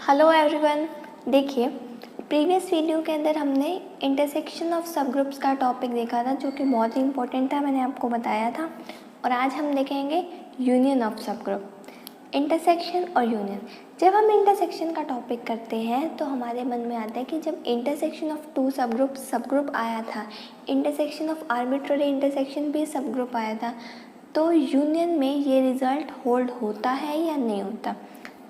Hello everyone. देखिए, previous video के अंदर हमने इंटरसेक्शन ऑफ सब ग्रुप्स का टॉपिक देखा था, जो कि बहुत ही इंपॉर्टेंट था, मैंने आपको बताया था। और आज हम देखेंगे यूनियन ऑफ सब ग्रुप। इंटरसेक्शन और यूनियन, जब हम इंटरसेक्शन का टॉपिक करते हैं तो हमारे मन में आता है कि जब इंटरसेक्शन ऑफ टू सब ग्रुप आया था, इंटरसेक्शन ऑफ आर्बिट्ररी इंटरसेक्शन भी सब ग्रुप आया था, तो यूनियन में ये रिज़ल्ट होल्ड होता है या नहीं होता।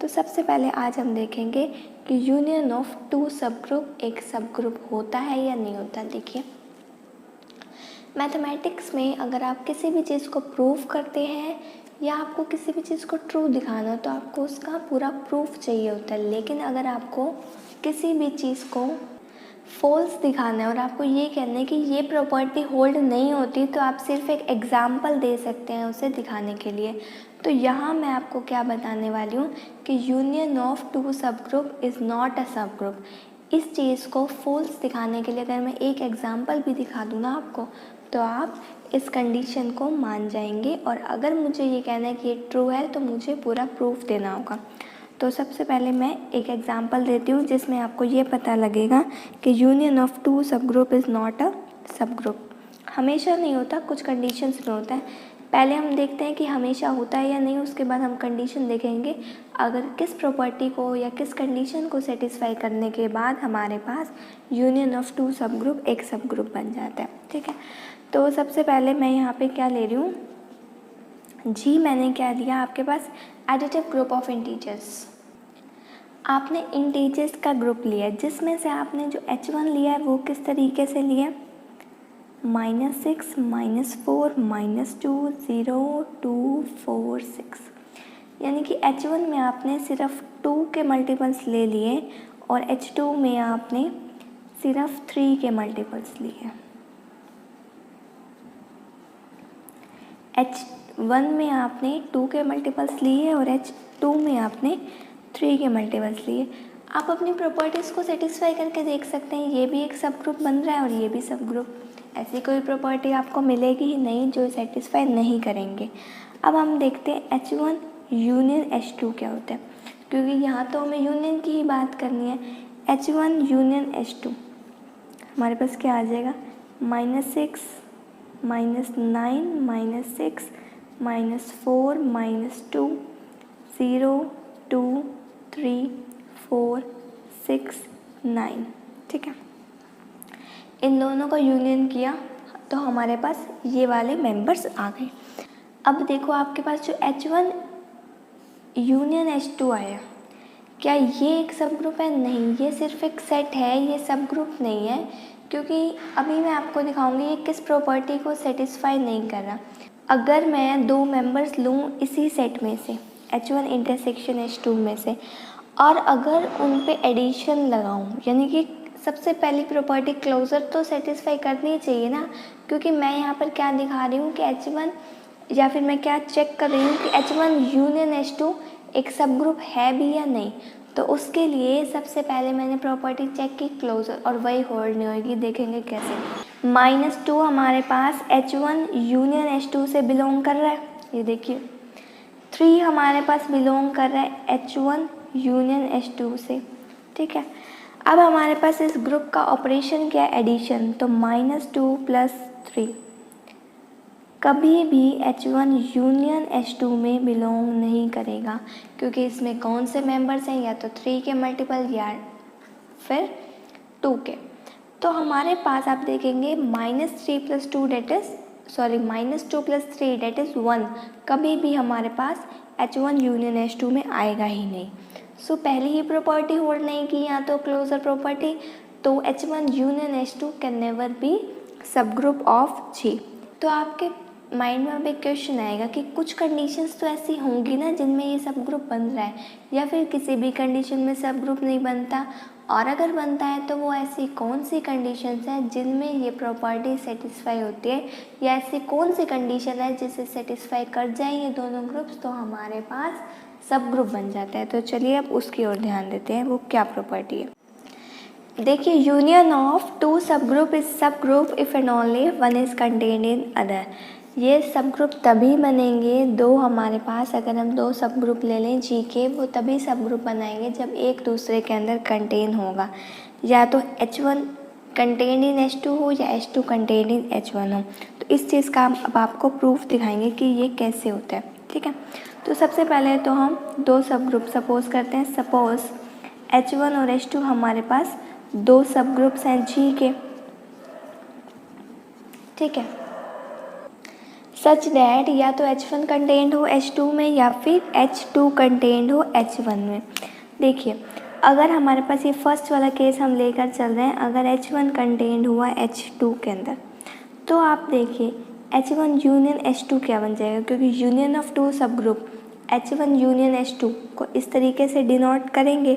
तो सबसे पहले आज हम देखेंगे कि यूनियन ऑफ टू सब ग्रुप एक सब ग्रुप होता है या नहीं होता। देखिए, मैथमेटिक्स में अगर आप किसी भी चीज़ को प्रूव करते हैं या आपको किसी भी चीज़ को ट्रू दिखाना है तो आपको उसका पूरा प्रूफ चाहिए होता है। लेकिन अगर आपको किसी भी चीज़ को फॉल्स दिखाना है और आपको ये कहना है कि ये प्रॉपर्टी होल्ड नहीं होती, तो आप सिर्फ एक एग्जाम्पल दे सकते हैं उसे दिखाने के लिए। तो यहाँ मैं आपको क्या बताने वाली हूँ कि यूनियन ऑफ टू सब ग्रुप इज़ नॉट अ सब ग्रुप। इस चीज़ को फॉल्स दिखाने के लिए अगर मैं एक एग्जाम्पल भी दिखा दूँ ना आपको, तो आप इस कंडीशन को मान जाएंगे। और अगर मुझे ये कहना है कि ये ट्रू है तो मुझे पूरा प्रूफ देना होगा। तो सबसे पहले मैं एक एग्जांपल देती हूँ जिसमें आपको ये पता लगेगा कि यूनियन ऑफ टू सब ग्रुप इज़ नॉट अ सब ग्रुप। हमेशा नहीं होता, कुछ कंडीशंस में होता है। पहले हम देखते हैं कि हमेशा होता है या नहीं, उसके बाद हम कंडीशन देखेंगे। अगर किस प्रॉपर्टी को या किस कंडीशन को सेटिस्फाई करने के बाद हमारे पास यूनियन ऑफ टू सब ग्रुप एक सब ग्रुप बन जाता है। ठीक है, तो सबसे पहले मैं यहाँ पे क्या ले रही हूँ, जी मैंने क्या लिया आपके पास, एडिटिव ग्रुप ऑफ इंटीजर्स। आपने इंटीजर्स का ग्रुप लिया जिसमें से आपने जो h1 लिया है वो किस तरीके से लिया, -6, -4, -2, 0, 2, 4, 6। यानी कि h1 में आपने सिर्फ 2 के मल्टीपल्स ले लिए और h2 में आपने सिर्फ 3 के मल्टीपल्स लिए। h1 में आपने 2 के मल्टीपल्स लिए और h2 में आपने 3 के मल्टीपल्स लिए। आप अपनी प्रॉपर्टीज़ को सेटिस्फाई करके देख सकते हैं, ये भी एक सब ग्रुप बन रहा है और ये भी सब ग्रुप। ऐसी कोई प्रॉपर्टी आपको मिलेगी ही नहीं जो सेटिस्फाई नहीं करेंगे। अब हम देखते हैं h1 यूनियन h2 क्या होता है, क्योंकि यहाँ तो हमें यूनियन की ही बात करनी है। h1 यूनियन h2 हमारे पास क्या आ जाएगा, -6, -9, -6, -4, -2, 0, 2, 3, 4, 6, 9। ठीक है, इन दोनों का यूनियन किया तो हमारे पास ये वाले मेंबर्स आ गए। अब देखो आपके पास जो h1 यूनियन h2 आया, क्या ये एक सब ग्रुप है? नहीं, ये सिर्फ एक सेट है, ये सब ग्रुप नहीं है, क्योंकि अभी मैं आपको दिखाऊंगी ये किस प्रॉपर्टी को सेटिस्फाई नहीं कर रहा। अगर मैं दो मेंबर्स लूँ इसी सेट में से, h1 इंटरसेक्शन h2 में से, और अगर उन पे एडिशन लगाऊं, यानी कि सबसे पहली प्रॉपर्टी क्लोजर तो सेटिस्फाई करनी चाहिए ना, क्योंकि मैं यहाँ पर क्या दिखा रही हूँ कि h1, या फिर मैं क्या चेक कर रही हूँ कि h1 यूनियन h2 एक सब ग्रुप है भी या नहीं। तो उसके लिए सबसे पहले मैंने प्रॉपर्टी चेक की क्लोजर, और वही होल्ड नहीं होगी। देखेंगे कैसे। -2 हमारे पास h1 यूनियन h2 से बिलोंग कर रहा है, ये देखिए। 3 हमारे पास बिलोंग कर रहा है h1 यूनियन h2 से। ठीक है, अब हमारे पास इस ग्रुप का ऑपरेशन क्या है, एडिशन। तो -2 + 3 कभी भी h1 यूनियन h2 में बिलोंग नहीं करेगा, क्योंकि इसमें कौन से मेंबर्स हैं, या तो 3 के मल्टीपल या फिर 2 के। तो हमारे पास आप देखेंगे -3 + 2 -2 + 3 डेट इज़ 1, कभी भी हमारे पास h1 यूनियन h2 में आएगा ही नहीं। सो पहली ही प्रॉपर्टी होल्ड नहीं की, या तो क्लोजर प्रॉपर्टी, तो h1 union h2 can never be सब ग्रुप ऑफ G। तो आपके माइंड में अब एक क्वेश्चन आएगा कि कुछ कंडीशंस तो ऐसी होंगी ना जिनमें ये सब ग्रुप बन रहा है, या फिर किसी भी कंडीशन में सब ग्रुप नहीं बनता, और अगर बनता है तो वो ऐसी कौन सी कंडीशंस हैं जिनमें ये प्रॉपर्टी सेटिस्फाई होती है, या ऐसी कौन सी कंडीशन है जिसे सेटिस्फाई कर जाए ये दोनों ग्रुप्स, तो हमारे पास सब ग्रुप बन जाता है। तो चलिए अब उसकी ओर ध्यान देते हैं, वो क्या प्रॉपर्टी है। देखिए, यूनियन ऑफ टू सब ग्रुप इज सब group if and only one is contained in other. ये सब ग्रुप तभी बनेंगे दो हमारे पास, अगर हम दो सब ग्रुप ले लें जी के, वो तभी सब ग्रुप बनाएंगे जब एक दूसरे के अंदर कंटेन होगा, या तो H1 कंटेन्ड इन H2 हो या H2 कंटेन्ड इन H1 हो। तो इस चीज़ का हम अब आपको प्रूफ दिखाएंगे कि ये कैसे होता है, ठीक है। तो सबसे पहले तो हम दो सब ग्रुप सपोज करते हैं। सपोज H1 और H2 हमारे पास दो सब ग्रुप्स हैं जी के, ठीक है। सच दैट या तो H1 कंटेन्ड हो H2 में या फिर H2 कंटेन्ड हो H1 में। देखिए, अगर हमारे पास ये फर्स्ट वाला केस हम लेकर चल रहे हैं, अगर H1 कंटेन्ड हुआ H2 के अंदर, तो आप देखिए H1 यूनियन H2 क्या बन जाएगा, क्योंकि यूनियन ऑफ टू सब ग्रुप H1 यूनियन H2 को इस तरीके से डिनोट करेंगे,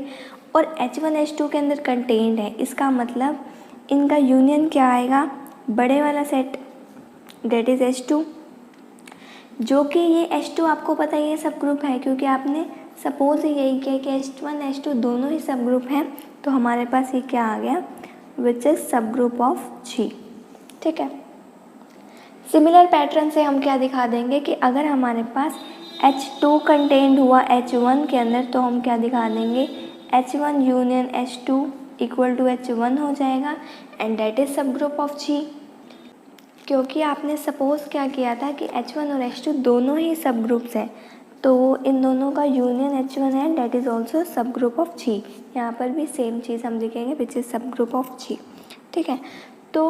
और H1 H2 के अंदर कंटेन्ड है, इसका मतलब इनका यूनियन क्या आएगा, बड़े वाला सेट डेट इज़ H2, जो कि ये H2 आपको पता है ये सब ग्रुप है, क्योंकि आपने सपोज यही किया कि H1 H2 दोनों ही सब ग्रुप हैं, तो हमारे पास ये क्या आ गया, विच इज़ सब ग्रुप ऑफ G, ठीक है। सिमिलर पैटर्न से हम क्या दिखा देंगे कि अगर हमारे पास H2 कंटेन्ड हुआ H1 के अंदर, तो हम क्या दिखा देंगे, H1 union H2 equal to H1 हो जाएगा, एंड डेट इज़ सब ग्रुप ऑफ G, क्योंकि आपने सपोज़ क्या किया था कि H1 और H2 दोनों ही सब ग्रुप्स हैं, तो इन दोनों का यूनियन H1 है, डेट इज़ ऑल्सो सब ग्रुप ऑफ G। यहाँ पर भी सेम चीज़ हम लिखेंगे, विच इज़ सब ग्रुप ऑफ G, ठीक है। तो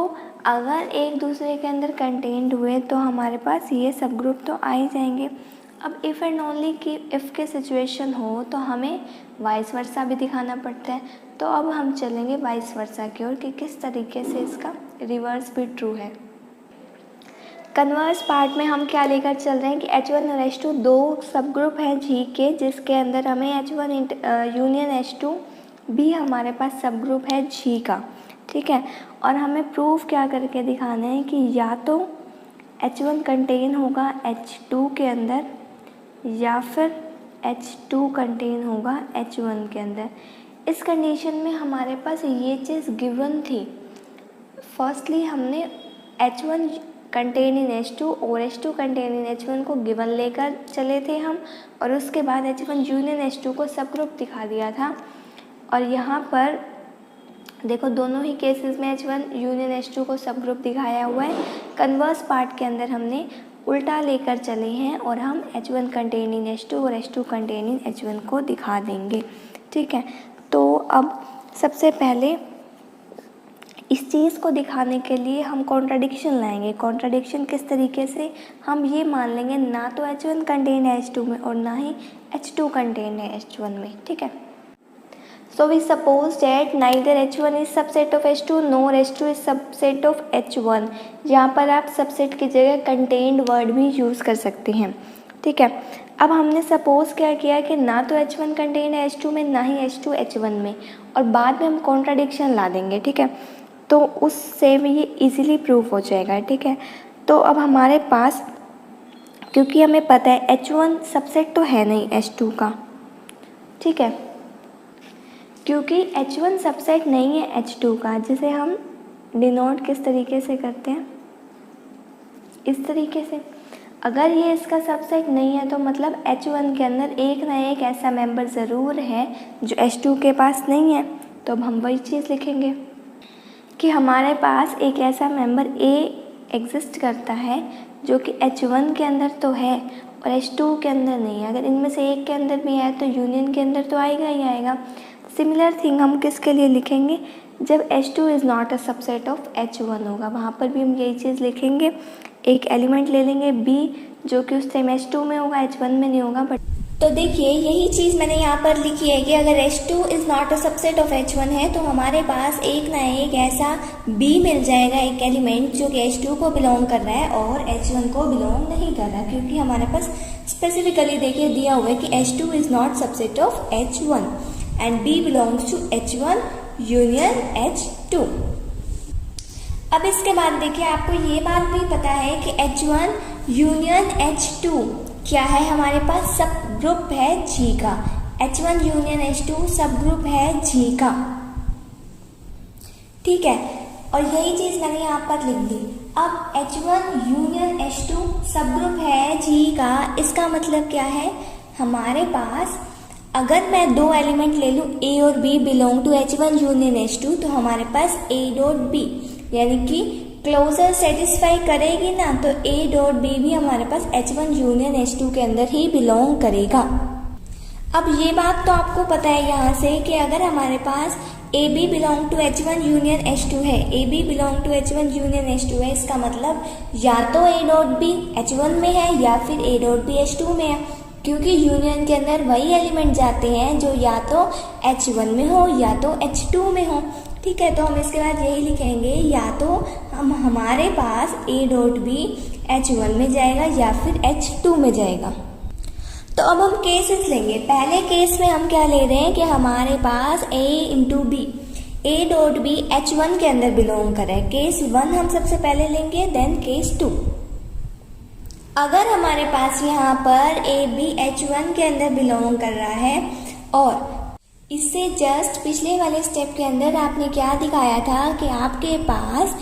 अगर एक दूसरे के अंदर कंटेन्ड हुए तो हमारे पास ये सब ग्रुप तो आ ही जाएंगे। अब इफ़ एंड ओनली कि इफ़ के सिचुएशन हो तो हमें वाइस वर्सा भी दिखाना पड़ता है। तो अब हम चलेंगे वाइस वर्सा की ओर कि किस तरीके से इसका रिवर्स भी ट्रू है। कन्वर्स पार्ट में हम क्या लेकर चल रहे हैं कि H1 और H2 दो सब ग्रुप हैं जी के, जिसके अंदर हमें H1 यूनियन H2 भी हमारे पास सब ग्रुप है जी का, ठीक है। और हमें प्रूफ क्या करके दिखाना है कि या तो H1 कंटेन होगा H2 के अंदर या फिर H2 कंटेन होगा H1 के अंदर। इस कंडीशन में हमारे पास ये चीज़ गिवन थी। फर्स्टली हमने H1 कंटेन इन H2 और H2 कंटेन इन H1 को गिवन लेकर चले थे हम, और उसके बाद H1 यूनियन H2 को सब ग्रुप दिखा दिया था। और यहाँ पर देखो दोनों ही केसेस में H1 यूनियन H2 को सब ग्रुप दिखाया हुआ है। कन्वर्स पार्ट के अंदर हमने उल्टा लेकर चले हैं और हम H1 कंटेन इन H2 और H2 कंटेन इन H1 को दिखा देंगे, ठीक है। तो अब सबसे पहले इस चीज़ को दिखाने के लिए हम कॉन्ट्राडिक्शन लाएंगे। कॉन्ट्राडिक्शन किस तरीके से, हम ये मान लेंगे ना तो H1 कंटेन है H2 में और ना ही H2 कंटेन है H1 में, ठीक है। So we suppose that neither H1 is subset of H2 nor H2 is subset of H1। यहाँ पर आप सबसेट की जगह कंटेन्ड वर्ड भी यूज़ कर सकते हैं, ठीक है। अब हमने सपोज़ क्या किया कि ना तो H1 कंटेन है H2 में ना ही H2 H1 में, और बाद में हम कॉन्ट्राडिक्शन ला देंगे, ठीक है। तो उससे भी ये इजीली प्रूफ हो जाएगा, ठीक है। तो अब हमारे पास, क्योंकि हमें पता है H1 सबसेट तो है नहीं H2 का, ठीक है, क्योंकि H1 सबसेट नहीं है H2 का, जिसे हम डिनोट किस तरीके से करते हैं, इस तरीके से। अगर ये इसका सबसेट नहीं है तो मतलब H1 के अंदर एक ना एक ऐसा मेंबर ज़रूर है जो H2 के पास नहीं है। तो अब हम वही चीज़ लिखेंगे कि हमारे पास एक ऐसा मेंबर A एग्जिस्ट करता है जो कि H1 के अंदर तो है और H2 के अंदर नहीं है। अगर इनमें से एक के अंदर भी है तो यूनियन के अंदर तो आएगा ही आएगा। सिमिलर थिंग हम किसके लिए लिखेंगे, जब H2 is not a subset of H1 होगा, वहाँ पर भी हम यही चीज़ लिखेंगे। एक एलिमेंट ले लेंगे B जो कि उस टाइम H2 में होगा, H1 में नहीं होगा। बट तो देखिए यही चीज़ मैंने यहाँ पर लिखी है कि अगर H2 is not a subset of H1 है तो हमारे पास एक ना एक ऐसा B मिल जाएगा, एक एलिमेंट जो कि H2 को बिलोंग कर रहा है और H1 को बिलोंग नहीं कर रहा, क्योंकि हमारे पास स्पेसिफिकली देखिए दिया हुआ है कि H2 is not subset of H1 and B belongs to H1 union H2। अब इसके बाद देखिए आपको ये बात भी पता है कि H1 यूनियन H2 क्या है, हमारे पास सब ग्रुप है G का। H1 यूनियन H2 सब ग्रुप है G का, ठीक है। और यही चीज़ मैंने यहाँ पर लिख दी। अब H1 यूनियन H2 सब ग्रुप है G का। इसका मतलब क्या है, हमारे पास अगर मैं दो एलिमेंट ले लूँ A और B belong to H1 union H2, तो हमारे पास A डॉट B यानी कि क्लोजर सेटिस्फाई करेगी ना, तो A डॉट B भी हमारे पास H1 यूनियन H2 के अंदर ही बिलोंग करेगा। अब ये बात तो आपको पता है यहाँ से कि अगर हमारे पास AB belong to H1 union H2 है, AB belong to H1 union H2 है, इसका मतलब या तो A डॉट B H1 में है या फिर A डॉट B H2 में है, क्योंकि यूनियन के अंदर वही एलिमेंट जाते हैं जो या तो H1 में हो या तो H2 में हो। ठीक है, तो हम इसके बाद यही लिखेंगे, या तो हमारे पास A डॉट B H1 में जाएगा या फिर H2 में जाएगा। तो अब हम केसेस लेंगे। पहले केस में हम क्या ले रहे हैं कि हमारे पास A into B, A dot B H1 के अंदर बिलोंग कर रहा है। केस 1 हम सबसे पहले लेंगे, देन केस 2। अगर हमारे पास यहाँ पर A B H1 के अंदर बिलोंग कर रहा है, और इससे जस्ट पिछले वाले स्टेप के अंदर आपने क्या दिखाया था कि आपके पास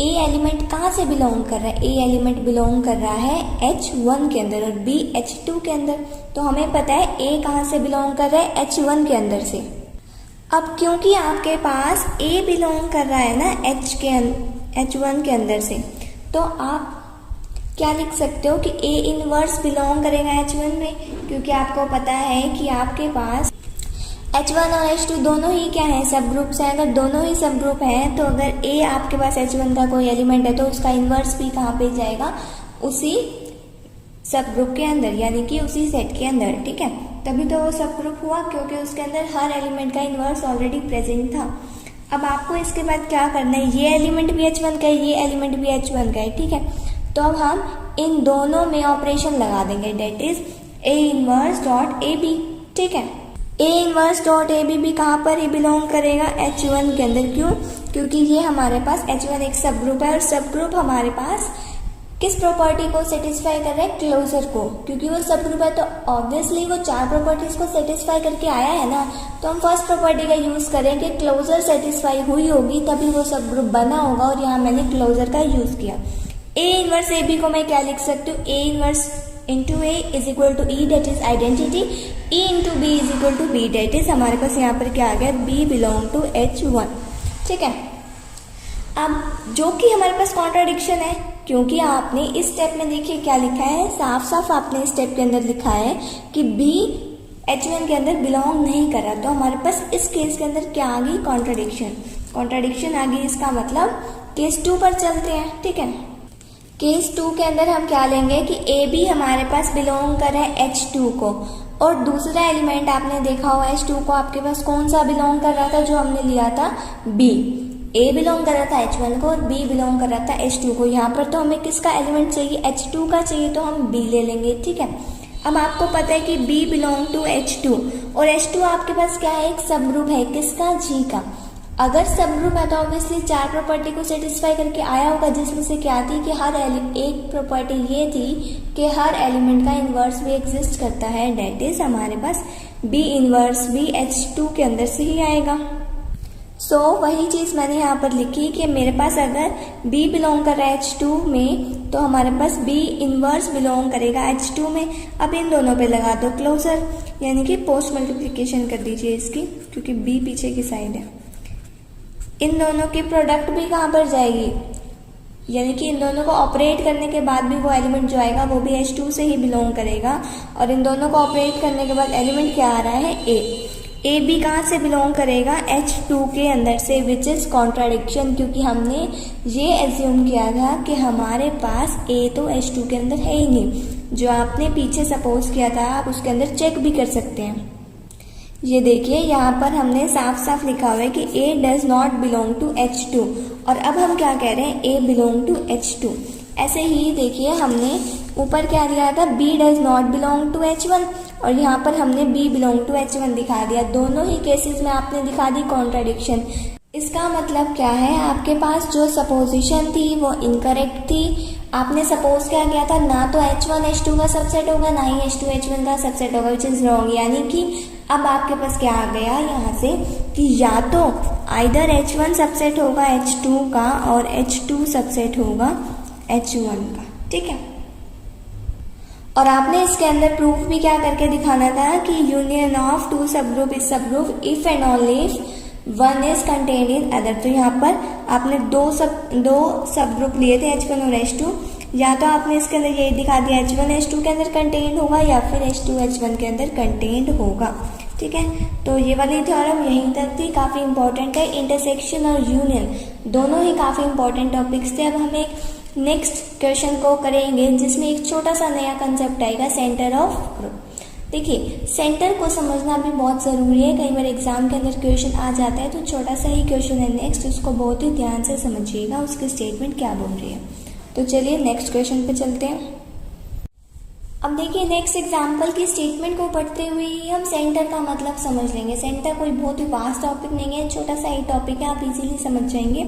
A एलिमेंट कहाँ से बिलोंग कर रहा है, A एलिमेंट बिलोंग कर रहा है H1 के अंदर और B H2 के अंदर। तो हमें पता है A कहाँ से बिलोंग कर रहा है, H1 के अंदर से। अब क्योंकि आपके पास A बिलोंग कर रहा है ना H1 के अंदर से, तो आप क्या लिख सकते हो कि A इनवर्स बिलोंग करेगा H1 में, क्योंकि आपको पता है कि आपके पास H1 और H2 दोनों ही क्या है, सब ग्रुप्स हैं। अगर दोनों ही सब ग्रुप हैं, तो अगर A आपके पास H1 का कोई एलिमेंट है तो उसका इनवर्स भी कहाँ पे जाएगा, उसी सब ग्रुप के अंदर, यानी कि उसी सेट के अंदर। ठीक है, तभी तो वो सब ग्रुप हुआ, क्योंकि उसके अंदर हर एलिमेंट का इनवर्स ऑलरेडी प्रेजेंट था। अब आपको इसके बाद क्या करना है, ये एलिमेंट भी H1 का है, ये एलिमेंट भी H1 का है। ठीक है, तो अब हम इन दोनों में ऑपरेशन लगा देंगे, that is A inverse dot A B. ठीक है, A inverse dot A B भी कहाँ पर ही बिलोंग करेगा, H1 के अंदर। क्यों, क्योंकि ये हमारे पास H1 एक सब ग्रुप है, और सब ग्रुप हमारे पास किस प्रॉपर्टी को सेटिस्फाई कर रहा है, क्लोजर को। क्योंकि वो सब ग्रुप है तो ऑब्वियसली वो चार प्रॉपर्टीज को सेटिस्फाई करके आया है ना, तो हम फर्स्ट प्रॉपर्टी का यूज करें कि क्लोजर सेटिस्फाई हुई होगी तभी वो सब ग्रुप बना होगा, और यहाँ मैंने क्लोजर का यूज किया। A इनवर्स ए बी को मैं क्या लिख सकती हूँ, A inverse into A is equal to E, that is identity. E into B is equal to B, that is हमारे पास यहाँ पर क्या आ गया, B बिलोंग टू H1। ठीक है, अब जो कि हमारे पास कॉन्ट्राडिक्शन है, क्योंकि आपने इस स्टेप में देखिए क्या लिखा है, साफ साफ आपने इस स्टेप के अंदर लिखा है कि B H1 के अंदर बिलोंग नहीं कर रहा। तो हमारे पास इस केस के अंदर क्या आ गई, कॉन्ट्राडिक्शन आ गई। इसका मतलब केस 2 पर चलते हैं। ठीक है, केस 2 के अंदर हम क्या लेंगे कि A B हमारे पास बिलोंग कर रहा है H2 को, और दूसरा एलिमेंट आपने देखा होगा H2 को आपके पास कौन सा बिलोंग कर रहा था, जो हमने लिया था B। A बिलोंग कर रहा था H1 को और B बिलोंग कर रहा था H2 को। यहाँ पर तो हमें किसका एलिमेंट चाहिए, H2 का चाहिए, तो हम B ले लेंगे। ठीक है, अब आपको पता है कि B बिलोंग टू H2, और H2 आपके पास क्या है, एक सब ग्रुप है, किसका, G का। अगर सब ग्रुप है तो ऑब्वियसली चार प्रॉपर्टी को सेटिस्फाई करके आया होगा, जिसमें से क्या थी कि एक प्रॉपर्टी ये थी कि हर एलिमेंट का इनवर्स भी एग्जिस्ट करता है, डेट इज हमारे पास B इनवर्स भी H2 के अंदर से ही आएगा। सो वही चीज़ मैंने यहाँ पर लिखी कि मेरे पास अगर B बिलोंग कर रहा है H2 में, तो हमारे पास B इनवर्स बिलोंग करेगा H2 में। अब इन दोनों पे लगा दो क्लोजर, यानी कि पोस्ट मल्टीप्लिकेशन कर दीजिए इसकी, क्योंकि B पीछे की साइड है। इन दोनों की प्रोडक्ट भी कहाँ पर जाएगी, यानी कि इन दोनों को ऑपरेट करने के बाद भी वो एलिमेंट जो आएगा वो भी H2 से ही बिलोंग करेगा, और इन दोनों को ऑपरेट करने के बाद एलिमेंट क्या आ रहा है, A B कहाँ से बिलोंग करेगा, H2 के अंदर से, विच इज कॉन्ट्राडिक्शन, क्योंकि हमने ये एज्यूम किया था कि हमारे पास A तो H2 के अंदर है ही नहीं। जो आपने पीछे सपोज किया था आप उसके अंदर चेक भी कर सकते हैं। ये देखिए यहाँ पर हमने साफ साफ लिखा हुआ है कि A does not belong to H2, और अब हम क्या कह रहे हैं, A बिलोंग टू H2। ऐसे ही देखिए हमने ऊपर क्या दिया था, B does not belong to H1, और यहाँ पर हमने B बिलोंग टू H1 दिखा दिया। दोनों ही केसेस में आपने दिखा दी कॉन्ट्राडिक्शन। इसका मतलब क्या है, आपके पास जो सपोजिशन थी वो इनकरेक्ट थी। आपने सपोज क्या किया था, ना तो H1 H2 का सबसेट होगा, ना ही H2 H1 का सबसेट होगा, विच इज रॉन्ग। यानी कि अब आपके पास क्या आ गया यहाँ से कि या तो आइदर H1 सबसेट होगा H2 का और H2 सबसेट होगा H1 का, ठीक है। और आपने इसके अंदर प्रूफ भी क्या करके दिखाना था कि यूनियन ऑफ टू सब ग्रुप इज सब group if and only if one is contained in other. तो यहाँ पर आपने दो सब ग्रुप लिए थे H1 और H2, या तो आपने इसके अंदर ये दिखा दिया H1 H2 के अंदर कंटेन्ड होगा या फिर H2 H1 के अंदर कंटेन्ड होगा, ठीक है। तो ये वाली थ्योरम यहीं तक थी, काफ़ी इंपॉर्टेंट है। इंटरसेक्शन और यूनियन दोनों ही काफ़ी इंपॉर्टेंट टॉपिक्स थे। अब हम एक नेक्स्ट क्वेश्चन को करेंगे जिसमें एक छोटा सा नया कंसेप्ट आएगा, सेंटर ऑफ ग्रुप। देखिए, सेंटर को समझना भी बहुत ज़रूरी है, कई बार एग्जाम के अंदर क्वेश्चन आ जाता है। तो छोटा सा ही क्वेश्चन है नेक्स्ट, उसको बहुत ही ध्यान से समझिएगा, उसकी स्टेटमेंट क्या बोल रही है। तो चलिए नेक्स्ट क्वेश्चन पे चलते हैं। अब देखिए, नेक्स्ट एग्जाम्पल की स्टेटमेंट को पढ़ते हुए ही हम सेंटर का मतलब समझ लेंगे। सेंटर कोई बहुत ही वास्ट टॉपिक नहीं है, छोटा सा ही टॉपिक है, आप इजीली समझ जाएंगे।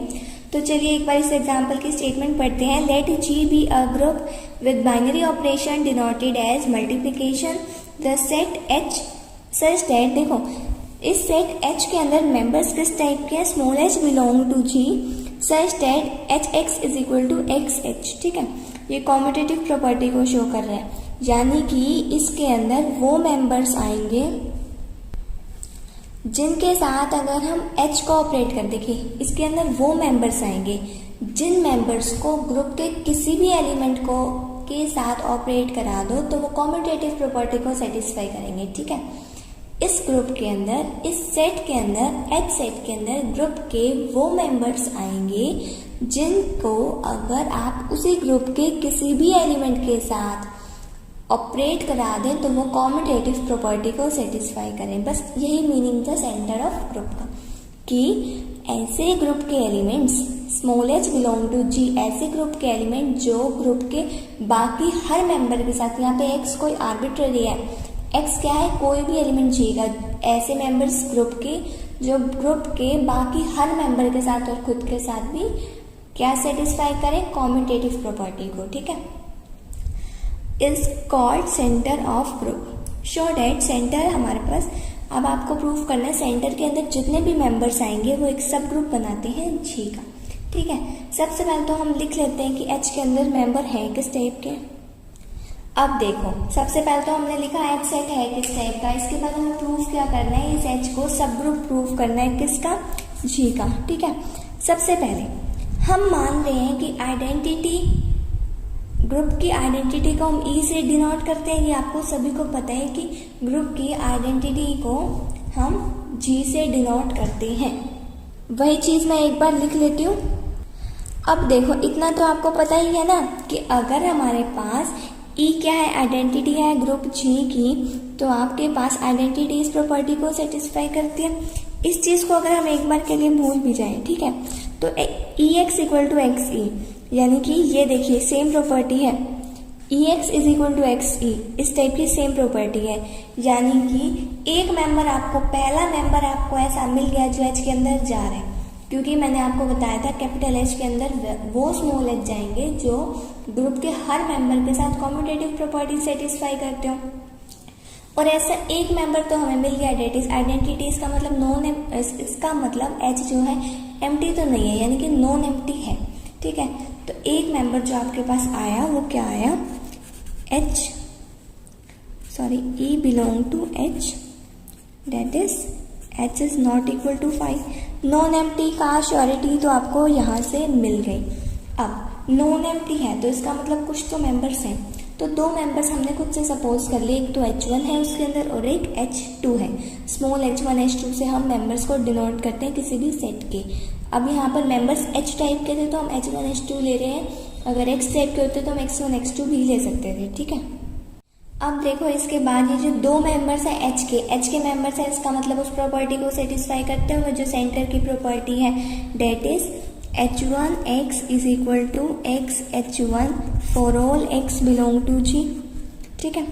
तो चलिए एक बार इस एग्जाम्पल की स्टेटमेंट पढ़ते हैं। Let G be a group with binary operation denoted as multiplication the set H such that, देखो इस सेट H के अंदर मेंबर्स किस टाइप के हैं, small h belong to G such that HX is equal to XH, ठीक है। ये कॉम्यूटेटिव प्रॉपर्टी को शो कर रहा है, यानी कि इसके अंदर वो मेंबर्स आएंगे जिनके साथ अगर हम H को ऑपरेट कर, देखिए इसके अंदर वो मेंबर्स आएंगे जिन मेंबर्स को ग्रुप के किसी भी एलिमेंट को के साथ ऑपरेट करा दो तो वो कॉम्यूटेटिव प्रॉपर्टी को सेटिस्फाई करेंगे, ठीक है। इस ग्रुप के अंदर, इस सेट के अंदर, H सेट के अंदर ग्रुप के वो मेंबर्स आएंगे जिनको अगर आप उसी ग्रुप के किसी भी एलिमेंट के साथ ऑपरेट करा दें तो वो कॉम्यूटेटिव प्रॉपर्टी को सेटिस्फाई करें। बस यही मीनिंग था सेंटर ऑफ ग्रुप का, कि ऐसे ग्रुप के elements small h belong to G, ऐसे ग्रुप के एलिमेंट जो ग्रुप के बाकी हर मेंबर के साथ, यहाँ पे x कोई आर्बिट्ररी है, x क्या है, कोई भी एलिमेंट G का, ऐसे मेंबर्स ग्रुप के जो ग्रुप के बाकी हर मेंबर के साथ और खुद के साथ भी क्या सेटिस्फाई करें, कॉम्यूटेटिव प्रॉपर्टी को, ठीक है। Is called centre of group. Show that centre हमारे पास, अब आपको प्रूफ करना है सेंटर के अंदर जितने भी मेंबर्स आएंगे वो एक सब ग्रुप बनाते हैं G का, ठीक है। सबसे पहले तो हम लिख लेते हैं कि H के अंदर मेंबर हैं किस टाइप के। अब देखो, सबसे पहले तो हमने लिखा H सेट है किस टाइप का, इसके बाद हमें प्रूफ क्या करना है, इस H को सब ग्रुप प्रूफ करना है किसका, G का, ठीक है। सबसे पहले हम मान रहे हैं कि आइडेंटिटी, ग्रुप की आइडेंटिटी को हम E से डिनोट करते हैं। ये आपको सभी को पता है कि ग्रुप की आइडेंटिटी को हम G से डिनोट करते हैं। वही चीज़ मैं एक बार लिख लेती हूँ। अब देखो, इतना तो आपको पता ही है ना कि अगर हमारे पास E क्या है, आइडेंटिटी है ग्रुप G की, तो आपके पास आइडेंटिटी इस प्रॉपर्टी को सेटिस्फाई करती है। इस चीज़ को अगर हम एक बार के लिए भूल भी जाएं, ठीक है, तो EX इक्वल टू XE, यानी कि ये देखिए सेम प्रॉपर्टी है, EX is equal to XE, इस टाइप की सेम प्रॉपर्टी है। यानी कि एक मेंबर आपको, पहला मेंबर आपको ऐसा मिल गया जो H के अंदर जा रहा है, क्योंकि मैंने आपको बताया था कैपिटल H के अंदर वो स्मॉल h जाएंगे जो ग्रुप के हर मेंबर के साथ कॉम्यूटेटिव प्रॉपर्टी सेटिस्फाई करते हो। और ऐसा एक मेंबर तो हमें मिल गया, आइडेंटिटी, इसका मतलब नॉन, इसका मतलब H जो है एम्प्टी तो नहीं है, यानी कि नॉन एम्प्टी है, ठीक है। तो एक मेंबर जो आपके पास आया वो क्या आया, E belong to H, that is H is not equal to 5। Non empty का श्योरिटी तो आपको यहाँ से मिल गई। अब नॉन एम्प्टी है तो इसका मतलब कुछ तो मेंबर्स हैं, तो दो मेंबर्स हमने खुद से सपोज कर लिए, एक तो H1 है उसके अंदर और एक H2 है। स्मॉल h1 h2 से हम मेंबर्स को डिनोट करते हैं किसी भी सेट के। अब यहाँ पर मेंबर्स H टाइप के थे तो हम H1 H2 ले रहे हैं, अगर X टाइप के होते तो हम X1 X2 भी ले सकते थे, ठीक है। अब देखो, इसके बाद ये जो दो मेंबर्स हैं H के मेंबर्स हैं, इसका मतलब उस प्रॉपर्टी को सेटिस्फाई करते हुए जो सेंटर की प्रॉपर्टी है, that is H1X is equal to XH1 for all X belong to G, ठीक है।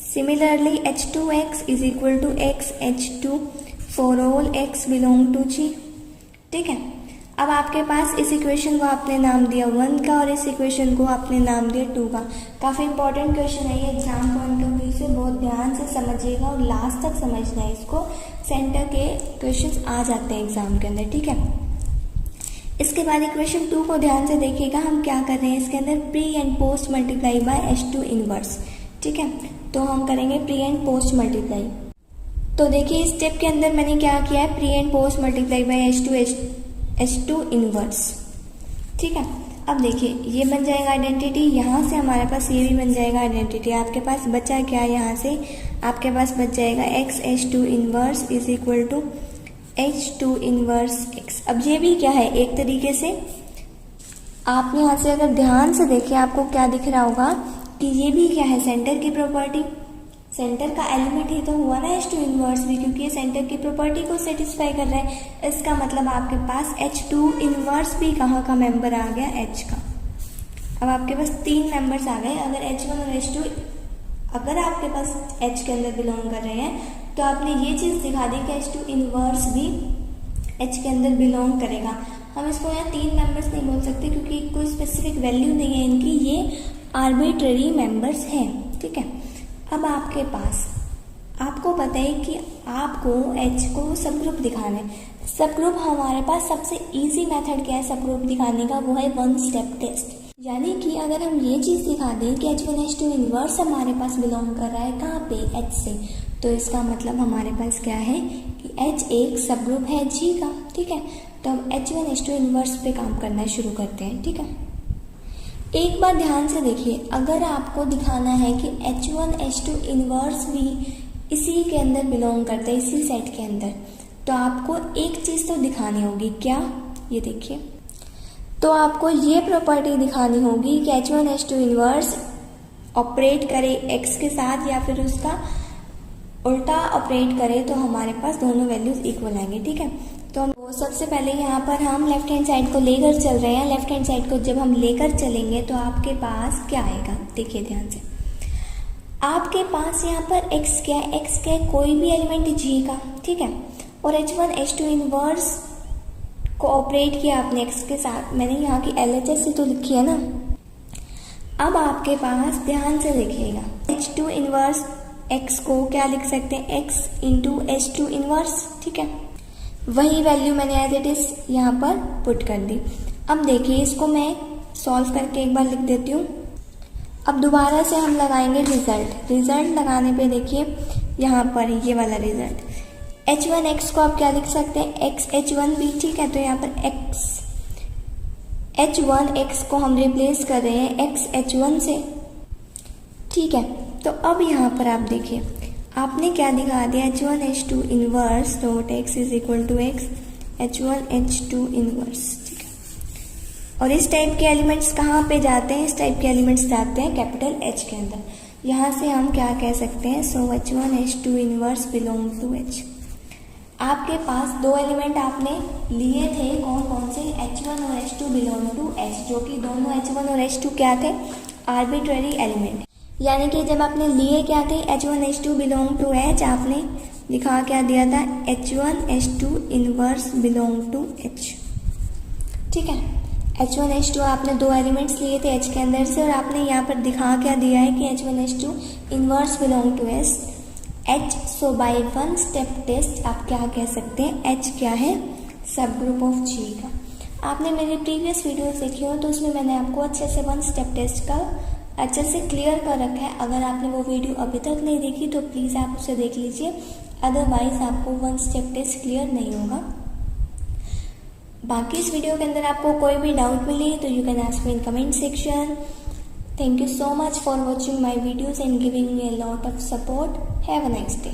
Similarly H2X is equal to XH2 for all X belong to G, ठीक है। अब आपके पास इस इक्वेशन को आपने नाम दिया 1 का और इस इक्वेशन को आपने नाम दिया 2 का। काफ़ी इंपॉर्टेंट क्वेश्चन है ये, एग्जाम पॉइंट ऑफ व्यू से बहुत ध्यान से समझिएगा और लास्ट तक समझना है इसको। सेंटर के क्वेश्चंस आ जाते हैं एग्जाम के अंदर, ठीक है। इसके बाद इक्वेशन 2 को ध्यान से देखिएगा, हम क्या कर रहे हैं इसके अंदर pre and post multiply by H2 inverse. ठीक है, तो हम करेंगे प्री एंड पोस्ट मल्टीप्लाई। तो देखिए इस स्टेप के अंदर मैंने क्या किया है, pre and post multiply by H2 inverse. ठीक है, अब देखिए ये बन जाएगा आइडेंटिटी, यहाँ से हमारे पास ये भी बन जाएगा आइडेंटिटी। आपके पास बचा क्या, यहाँ से आपके पास बच जाएगा x H2 inverse is equal to H2 inverse x। अब ये भी क्या है, एक तरीके से आप यहाँ से अगर ध्यान से देखिए आपको क्या दिख रहा होगा कि ये भी क्या है, सेंटर की प्रॉपर्टी, सेंटर का एलिमेंट ही तो हुआ ना H2 इनवर्स भी, क्योंकि ये सेंटर की प्रॉपर्टी को सेटिस्फाई कर रहा है। इसका मतलब आपके पास H2 इनवर्स भी कहाँ का मेंबर आ गया, H का। अब आपके पास 3 मेंबर्स आ गए। अगर H1 और H2 अगर आपके पास H के अंदर बिलोंग कर रहे हैं तो आपने ये चीज़ दिखा दी कि H2 इनवर्स भी H के अंदर बिलोंग करेगा। हम इसको यहाँ 3 मेंबर्स नहीं बोल सकते क्योंकि कोई स्पेसिफिक वैल्यू नहीं है इनकी, ये आर्बिट्ररी मेंबर्स हैं। ठीक है, अब आपके पास आपको पता है कि आपको H को सब ग्रुप दिखाना है। सब ग्रुप हमारे पास सबसे इजी मेथड क्या है सब ग्रुप दिखाने का, वो है 1 स्टेप टेस्ट। यानी कि अगर हम ये चीज़ दिखा दें कि H1 H2 इनवर्स हमारे पास बिलोंग कर रहा है कहाँ पे, H से, तो इसका मतलब हमारे पास क्या है कि H एक सब ग्रुप है G का। ठीक है, तो हम H1 H2 इनवर्स पे काम करना शुरू करते हैं। ठीक है, एक बार ध्यान से देखिए, अगर आपको दिखाना है कि H1 H2 इनवर्स भी इसी के अंदर बिलोंग करता है, इसी सेट के अंदर, तो आपको एक चीज़ तो दिखानी होगी। क्या, ये देखिए, तो आपको ये प्रॉपर्टी दिखानी होगी कि H1 H2 इनवर्स ऑपरेट करे x के साथ या फिर उसका उल्टा ऑपरेट करे तो हमारे पास दोनों वैल्यूज इक्वल आएंगे। ठीक है, तो हम सबसे पहले यहाँ पर हम लेफ्ट हैंड साइड को लेकर चल रहे हैं। लेफ्ट हैंड साइड को जब हम लेकर चलेंगे तो आपके पास क्या आएगा, देखिए ध्यान से, आपके पास यहाँ पर x क्या है, x क्या है, कोई भी एलिमेंट g का। ठीक है, और H1 H2 इनवर्स को ऑपरेट किया आपने x के साथ, मैंने यहाँ की LHS से तो लिखी है ना। अब आपके पास ध्यान से देखिएगा, H2 इनवर्स x को क्या लिख सकते हैं, x इंटू H2 इनवर्स। ठीक है, वही वैल्यू मैंने एज इट इज यहाँ पर पुट कर दी। अब देखिए इसको मैं सॉल्व करके एक बार लिख देती हूँ। अब दोबारा से हम लगाएंगे रिजल्ट। रिजल्ट लगाने पे देखिए यहाँ पर ये वाला रिजल्ट, H1x को आप क्या लिख सकते हैं, x H1 भी। ठीक है, तो यहाँ पर x H1x को हम रिप्लेस कर रहे हैं x H1 से। ठीक है, तो अब यहाँ पर आप देखिए आपने क्या दिखा दिया, H1 H2 inverse dot x is equal to x H1 H2 inverse. ठीक है, और इस टाइप के एलिमेंट्स कहाँ पे जाते हैं, इस टाइप के एलिमेंट्स जाते हैं कैपिटल H के अंदर। यहाँ से हम क्या कह सकते हैं, so H1 H2 inverse belong to H। आपके पास 2 एलिमेंट आपने लिए थे, कौन कौन से, H1 और H2 बिलोंग टू H, जो कि दोनों H1 और H2 क्या थे, आर्बिट्ररी एलिमेंट। यानी कि जब आपने लिए क्या थे, H1 H2 belong to H, आपने दिखा क्या दिया था, H1 H2 inverse belong to H। ठीक है, H1 H2 आपने 2 एलिमेंट्स लिए थे H के अंदर से, और आपने यहाँ पर दिखा क्या दिया है कि H1 H2 inverse belong to H। So by 1 step test आप क्या कह सकते हैं, H क्या है, सब ग्रुप ऑफ G का। आपने मेरी प्रीवियस वीडियोस देखी हो तो उसमें मैंने आपको अच्छे से 1 स्टेप टेस्ट का अच्छे से क्लियर कर रखा है। अगर आपने वो वीडियो अभी तक नहीं देखी तो प्लीज़ आप उसे देख लीजिए, अदरवाइज आपको 1 स्टेप टेस्ट क्लियर नहीं होगा। बाकी इस वीडियो के अंदर आपको कोई भी डाउट मिले तो you can ask me in comment section. Thank you so much for watching my videos and giving me a lot of support. Have a nice day.